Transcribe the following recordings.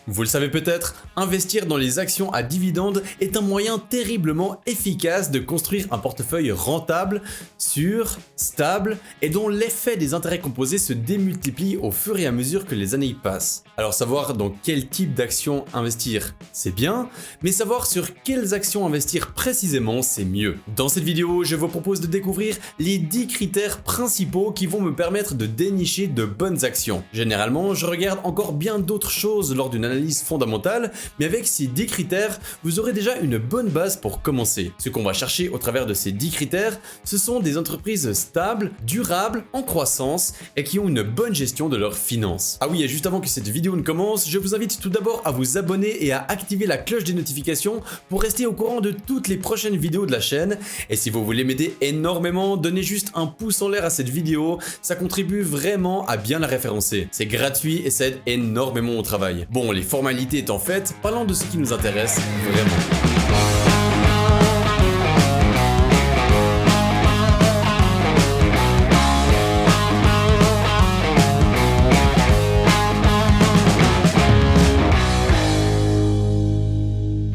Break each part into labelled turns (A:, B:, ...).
A: Vous le savez peut-être, investir dans les actions à dividendes est un moyen terriblement efficace de construire un portefeuille rentable, sûr, stable et dont l'effet des intérêts composés se démultiplie au fur et à mesure que les années passent. Alors savoir dans quel type d'actions investir, c'est bien, mais savoir sur quelles actions investir précisément, c'est mieux. Dans cette vidéo, je vous propose de découvrir les 10 critères principaux qui vont me permettre de dénicher de bonnes actions. Généralement, je regarde encore bien d'autres choses lors d'une analyse fondamentale, mais avec ces 10 critères, vous aurez déjà une bonne base pour commencer. Ce qu'on va chercher au travers de ces 10 critères, ce sont des entreprises stables, durables, en croissance et qui ont une bonne gestion de leurs finances. Ah oui, et juste avant que cette vidéo ne commence, je vous invite tout d'abord à vous abonner et à activer la cloche des notifications pour rester au courant de toutes les prochaines vidéos de la chaîne. Et si vous voulez m'aider énormément, donnez juste un pouce en l'air à cette vidéo, ça contribue vraiment à bien la référencer. C'est gratuit et ça aide énormément au travail. Bon, les formalités étant faites, parlons de ce qui nous intéresse vraiment.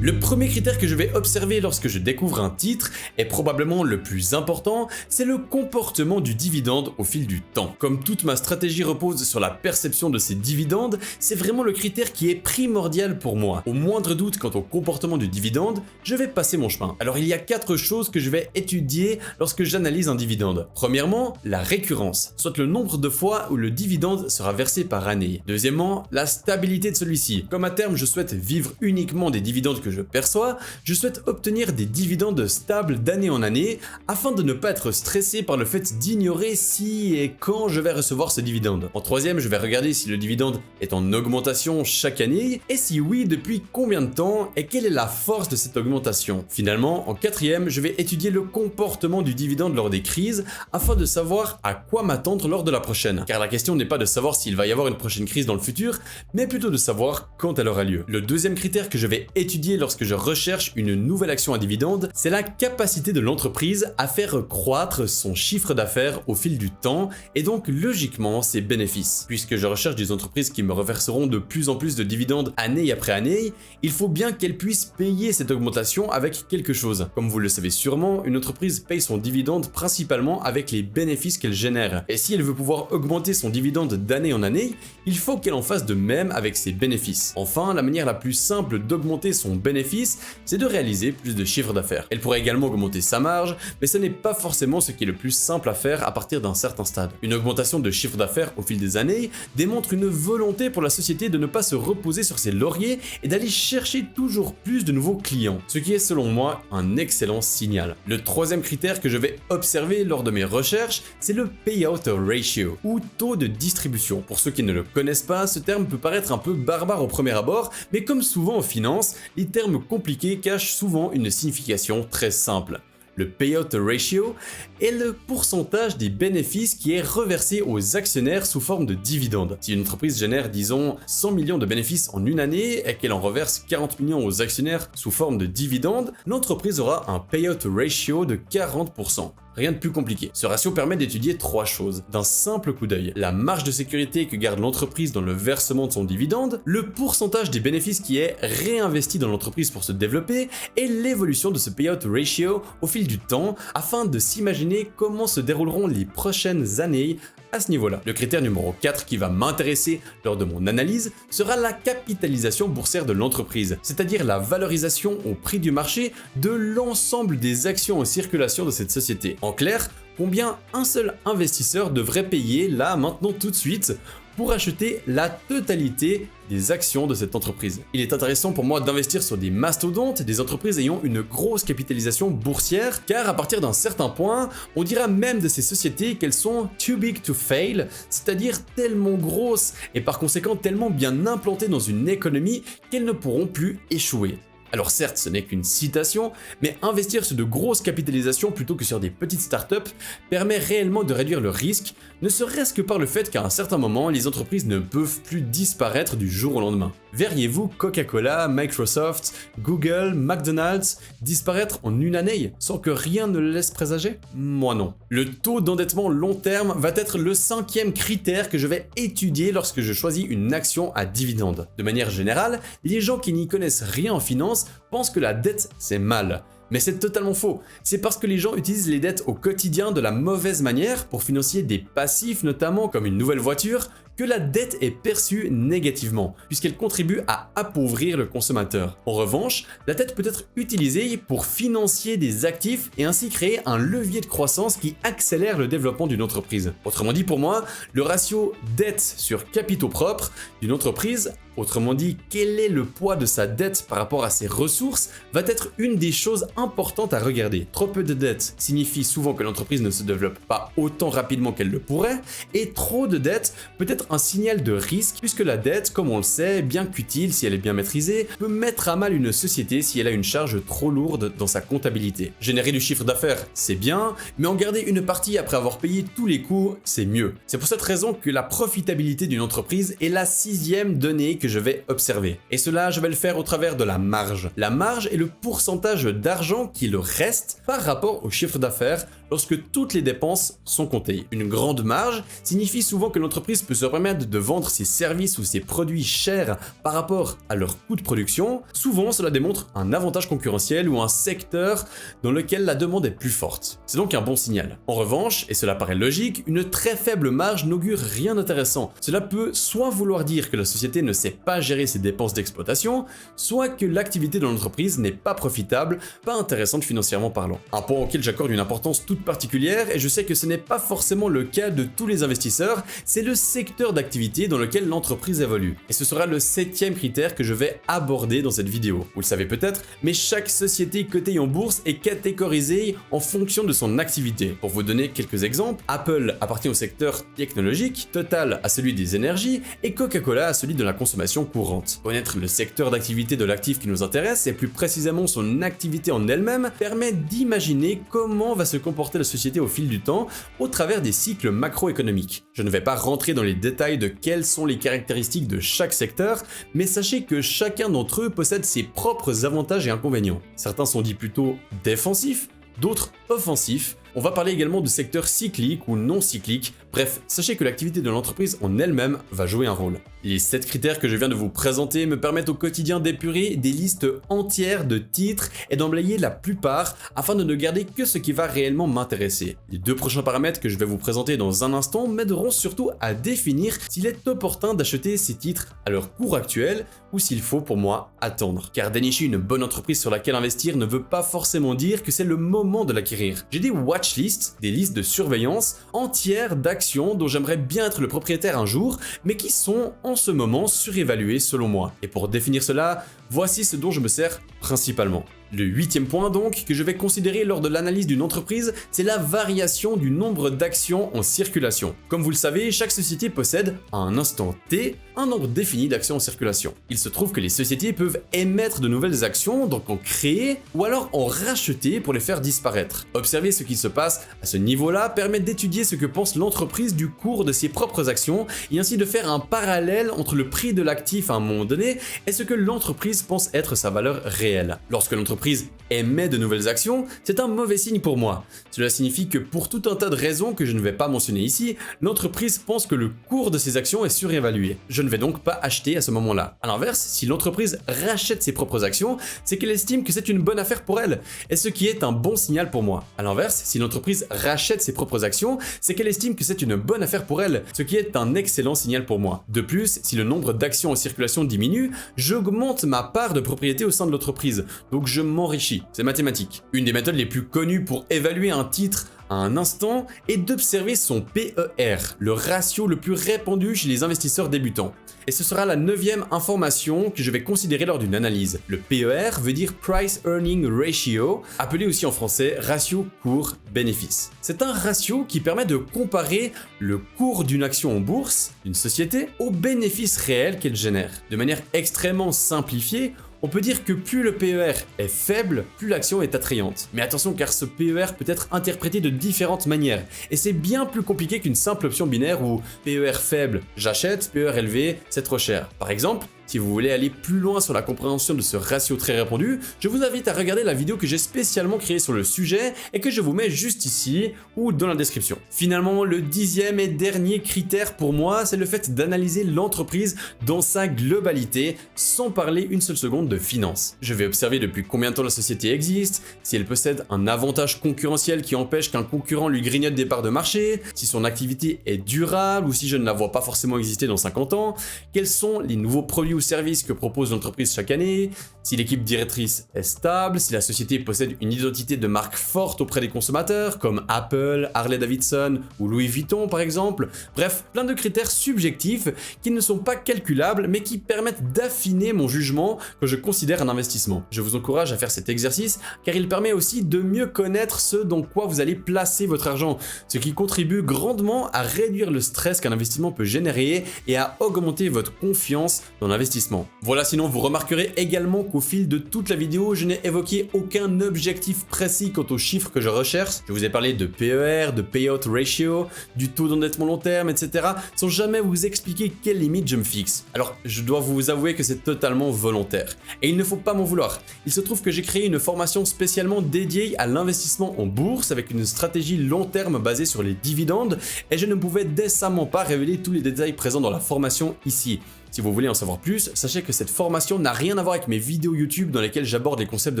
A: Le premier critère que je vais observer lorsque je découvre un titre, est probablement le plus important, c'est le comportement du dividende au fil du temps. Comme toute ma stratégie repose sur la perception de ces dividendes, c'est vraiment le critère qui est primordial pour moi. Au moindre doute quant au comportement du dividende, je vais passer mon chemin. Alors il y a 4 choses que je vais étudier lorsque j'analyse un dividende. Premièrement, la récurrence, soit le nombre de fois où le dividende sera versé par année. Deuxièmement, la stabilité de celui-ci. Comme à terme je souhaite vivre uniquement des dividendes que je perçois, je souhaite obtenir des dividendes stables d'année en année afin de ne pas être stressé par le fait d'ignorer si et quand je vais recevoir ce dividende. En troisième, je vais regarder si le dividende est en augmentation chaque année et si oui, depuis combien de temps et quelle est la force de cette augmentation. Finalement, en quatrième, je vais étudier le comportement du dividende lors des crises afin de savoir à quoi m'attendre lors de la prochaine. Car la question n'est pas de savoir s'il va y avoir une prochaine crise dans le futur, mais plutôt de savoir quand elle aura lieu. Le deuxième critère que je vais étudier lorsque je recherche une nouvelle action à dividende, c'est la capacité de l'entreprise à faire croître son chiffre d'affaires au fil du temps et donc logiquement ses bénéfices. Puisque je recherche des entreprises qui me reverseront de plus en plus de dividendes année après année, il faut bien qu'elles puissent payer cette augmentation avec quelque chose. Comme vous le savez sûrement, une entreprise paye son dividende principalement avec les bénéfices qu'elle génère. Et si elle veut pouvoir augmenter son dividende d'année en année, il faut qu'elle en fasse de même avec ses bénéfices. Enfin, la manière la plus simple d'augmenter son bénéfice, c'est de réaliser plus de chiffre d'affaires. Elle pourrait également augmenter sa marge, mais ce n'est pas forcément ce qui est le plus simple à faire à partir d'un certain stade. Une augmentation de chiffre d'affaires au fil des années démontre une volonté pour la société de ne pas se reposer sur ses lauriers et d'aller chercher toujours plus de nouveaux clients, ce qui est selon moi un excellent signal. Le troisième critère que je vais observer lors de mes recherches, c'est le payout ratio, ou taux de distribution. Pour ceux qui ne le connaissent pas, ce terme peut paraître un peu barbare au premier abord, mais comme souvent en finance, les termes compliqués cachent souvent une signification très simple. Le payout ratio est le pourcentage des bénéfices qui est reversé aux actionnaires sous forme de dividendes. Si une entreprise génère, disons, 100 millions de bénéfices en une année et qu'elle en reverse 40 millions aux actionnaires sous forme de dividendes, l'entreprise aura un payout ratio de 40%. Rien de plus compliqué. Ce ratio permet d'étudier 3 choses. D'un simple coup d'œil, la marge de sécurité que garde l'entreprise dans le versement de son dividende, le pourcentage des bénéfices qui est réinvesti dans l'entreprise pour se développer et l'évolution de ce payout ratio au fil du temps afin de s'imaginer comment se dérouleront les prochaines années à ce niveau-là. Le critère numéro 4 qui va m'intéresser lors de mon analyse sera la capitalisation boursière de l'entreprise, c'est-à-dire la valorisation au prix du marché de l'ensemble des actions en circulation de cette société. En clair, combien un seul investisseur devrait payer là, maintenant, tout de suite, pour acheter la totalité des actions de cette entreprise. Il est intéressant pour moi d'investir sur des mastodontes, des entreprises ayant une grosse capitalisation boursière, car à partir d'un certain point, on dira même de ces sociétés qu'elles sont too big to fail, c'est-à-dire tellement grosses et par conséquent tellement bien implantées dans une économie qu'elles ne pourront plus échouer. Alors certes, ce n'est qu'une citation, mais investir sur de grosses capitalisations plutôt que sur des petites startups permet réellement de réduire le risque, ne serait-ce que par le fait qu'à un certain moment, les entreprises ne peuvent plus disparaître du jour au lendemain. Verriez-vous Coca-Cola, Microsoft, Google, McDonald's disparaître en une année sans que rien ne le laisse présager? Moi non. Le taux d'endettement long terme va être le 5e critère que je vais étudier lorsque je choisis une action à dividende. De manière générale, les gens qui n'y connaissent rien en finance pensent que la dette c'est mal. Mais c'est totalement faux. C'est parce que les gens utilisent les dettes au quotidien de la mauvaise manière pour financer des passifs notamment comme une nouvelle voiture que la dette est perçue négativement, puisqu'elle contribue à appauvrir le consommateur. En revanche, la dette peut être utilisée pour financer des actifs et ainsi créer un levier de croissance qui accélère le développement d'une entreprise. Autrement dit pour moi, le ratio dette sur capitaux propres d'une entreprise, autrement dit quel est le poids de sa dette par rapport à ses ressources, va être une des choses importantes à regarder. Trop peu de dette signifie souvent que l'entreprise ne se développe pas autant rapidement qu'elle le pourrait, et trop de dette peut être un signal de risque puisque la dette, comme on le sait, bien qu'utile si elle est bien maîtrisée, peut mettre à mal une société si elle a une charge trop lourde dans sa comptabilité. Générer du chiffre d'affaires, c'est bien, mais en garder une partie après avoir payé tous les coûts, c'est mieux. C'est pour cette raison que la profitabilité d'une entreprise est la 6e donnée que je vais observer. Et cela, je vais le faire au travers de la marge. La marge est le pourcentage d'argent qui le reste par rapport au chiffre d'affaires lorsque toutes les dépenses sont comptées. Une grande marge signifie souvent que l'entreprise peut se permettre de vendre ses services ou ses produits chers par rapport à leur coût de production. Souvent, cela démontre un avantage concurrentiel ou un secteur dans lequel la demande est plus forte. C'est donc un bon signal. En revanche, et cela paraît logique, une très faible marge n'augure rien d'intéressant. Cela peut soit vouloir dire que la société ne sait pas gérer ses dépenses d'exploitation, soit que l'activité de l'entreprise n'est pas profitable, pas intéressante financièrement parlant. Un point auquel j'accorde une importance toute particulière, et je sais que ce n'est pas forcément le cas de tous les investisseurs, c'est le secteur d'activité dans lequel l'entreprise évolue. Et ce sera le 7e critère que je vais aborder dans cette vidéo. Vous le savez peut-être, mais chaque société cotée en bourse est catégorisée en fonction de son activité. Pour vous donner quelques exemples, Apple appartient au secteur technologique, Total à celui des énergies et Coca-Cola à celui de la consommation courante. Connaître le secteur d'activité de l'actif qui nous intéresse et plus précisément son activité en elle-même permet d'imaginer comment va se comporter la société au fil du temps au travers des cycles macroéconomiques. Je ne vais pas rentrer dans les détails de quelles sont les caractéristiques de chaque secteur, mais sachez que chacun d'entre eux possède ses propres avantages et inconvénients. Certains sont dits plutôt défensifs, d'autres offensifs. On va parler également de secteurs cycliques ou non cycliques. Bref, sachez que l'activité de l'entreprise en elle-même va jouer un rôle. Les 7 critères que je viens de vous présenter me permettent au quotidien d'épurer des listes entières de titres et d'emblayer la plupart afin de ne garder que ce qui va réellement m'intéresser. Les 2 prochains paramètres que je vais vous présenter dans un instant m'aideront surtout à définir s'il est opportun d'acheter ces titres à leur cours actuel ou s'il faut pour moi attendre. Car dénicher une bonne entreprise sur laquelle investir ne veut pas forcément dire que c'est le moment de l'acquérir. J'ai des watchlists, des listes de surveillance entières d'actions dont j'aimerais bien être le propriétaire un jour, mais qui sont en ce moment surévaluées selon moi. Et pour définir cela, voici ce dont je me sers principalement. Le 8e point donc que je vais considérer lors de l'analyse d'une entreprise, c'est la variation du nombre d'actions en circulation. Comme vous le savez, chaque société possède à un instant T un nombre défini d'actions en circulation. Il se trouve que les sociétés peuvent émettre de nouvelles actions, donc en créer ou alors en racheter pour les faire disparaître. Observer ce qui se passe à ce niveau-là permet d'étudier ce que pense l'entreprise du cours de ses propres actions et ainsi de faire un parallèle entre le prix de l'actif à un moment donné et ce que l'entreprise pense être sa valeur réelle. Lorsque l'entreprise émet de nouvelles actions, c'est un mauvais signe pour moi. Cela signifie que pour tout un tas de raisons que je ne vais pas mentionner ici, l'entreprise pense que le cours de ses actions est surévalué. Je ne vais donc pas acheter à ce moment-là. A l'inverse, si l'entreprise rachète ses propres actions, c'est qu'elle estime que c'est une bonne affaire pour elle, et ce qui est un bon signal pour moi. A l'inverse, si l'entreprise rachète ses propres actions, c'est qu'elle estime que c'est une bonne affaire pour elle, ce qui est un excellent signal pour moi. De plus, si le nombre d'actions en circulation diminue, j'augmente ma part de propriété au sein de l'entreprise, donc je m'enrichis. C'est mathématique. Une des méthodes les plus connues pour évaluer un titre à un instant est d'observer son PER, le ratio le plus répandu chez les investisseurs débutants. Et ce sera la 9e information que je vais considérer lors d'une analyse. Le PER veut dire Price Earning Ratio, appelé aussi en français ratio cours-bénéfice. C'est un ratio qui permet de comparer le cours d'une action en bourse, d'une société, aux bénéfices réels qu'elle génère. De manière extrêmement simplifiée, on peut dire que plus le PER est faible, plus l'action est attrayante. Mais attention car ce PER peut être interprété de différentes manières, et c'est bien plus compliqué qu'une simple option binaire où PER faible, j'achète, PER élevé, c'est trop cher. Par exemple, Si vous voulez aller plus loin sur la compréhension de ce ratio très répandu, je vous invite à regarder la vidéo que j'ai spécialement créée sur le sujet et que je vous mets juste ici ou dans la description. Finalement, le 10e et dernier critère pour moi, c'est le fait d'analyser l'entreprise dans sa globalité sans parler une seule seconde de finance. Je vais observer depuis combien de temps la société existe, si elle possède un avantage concurrentiel qui empêche qu'un concurrent lui grignote des parts de marché, si son activité est durable ou si je ne la vois pas forcément exister dans 50 ans, quels sont les nouveaux produits ou services que propose l'entreprise chaque année, si l'équipe directrice est stable, si la société possède une identité de marque forte auprès des consommateurs, comme Apple, Harley-Davidson ou Louis Vuitton par exemple. Bref, plein de critères subjectifs qui ne sont pas calculables mais qui permettent d'affiner mon jugement quand je considère un investissement. Je vous encourage à faire cet exercice car il permet aussi de mieux connaître ce dans quoi vous allez placer votre argent, ce qui contribue grandement à réduire le stress qu'un investissement peut générer et à augmenter votre confiance dans l'investissement. Voilà, sinon vous remarquerez également qu'au fil de toute la vidéo, je n'ai évoqué aucun objectif précis quant aux chiffres que je recherche. Je vous ai parlé de PER, de Payout Ratio, du taux d'endettement long terme, etc. sans jamais vous expliquer quelles limites je me fixe. Alors, je dois vous avouer que c'est totalement volontaire. Et il ne faut pas m'en vouloir. Il se trouve que j'ai créé une formation spécialement dédiée à l'investissement en bourse avec une stratégie long terme basée sur les dividendes et je ne pouvais décemment pas révéler tous les détails présents dans la formation ici. Si vous voulez en savoir plus, sachez que cette formation n'a rien à voir avec mes vidéos YouTube dans lesquelles j'aborde les concepts de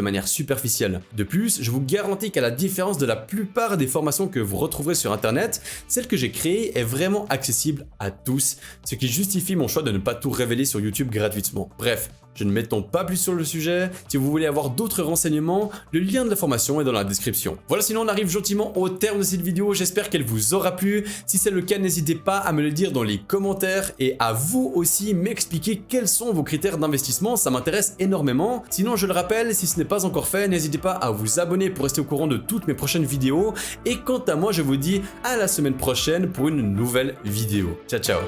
A: manière superficielle. De plus, je vous garantis qu'à la différence de la plupart des formations que vous retrouverez sur internet, celle que j'ai créée est vraiment accessible à tous, ce qui justifie mon choix de ne pas tout révéler sur YouTube gratuitement. Bref, je ne m'étends pas plus sur le sujet. Si vous voulez avoir d'autres renseignements, le lien de la formation est dans la description. Voilà, sinon on arrive gentiment au terme de cette vidéo. J'espère qu'elle vous aura plu. Si c'est le cas, n'hésitez pas à me le dire dans les commentaires et à vous aussi m'expliquer quels sont vos critères d'investissement. Ça m'intéresse énormément. Sinon, je le rappelle, si ce n'est pas encore fait, n'hésitez pas à vous abonner pour rester au courant de toutes mes prochaines vidéos. Et quant à moi, je vous dis à la semaine prochaine pour une nouvelle vidéo. Ciao, ciao.